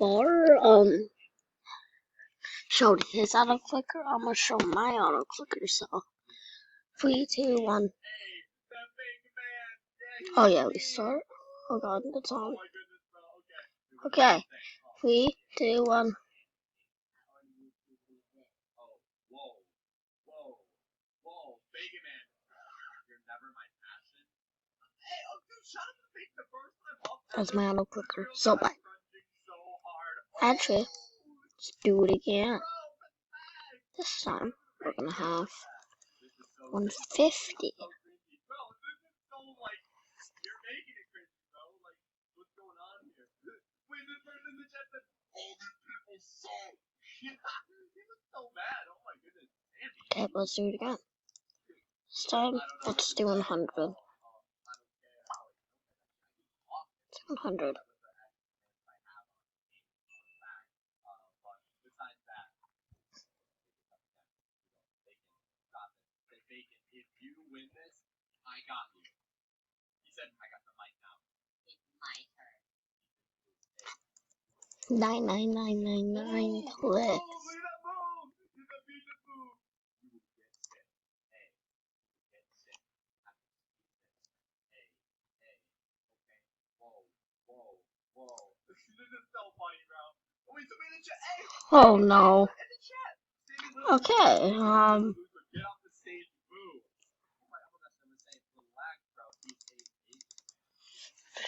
Bar showed his auto clicker. I'm gonna show my auto clicker. So 3, 2, 1. Oh yeah, we start. Oh god, it's on. Okay, 3, 2, 1. That's my auto clicker. So bye. Actually, let's do it again. This time we're gonna have 150. Okay, let's do it again. This time, let's do 100. 100. Nine, 999 clicks. Oh no. Okay,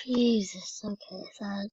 Jesus, okay, that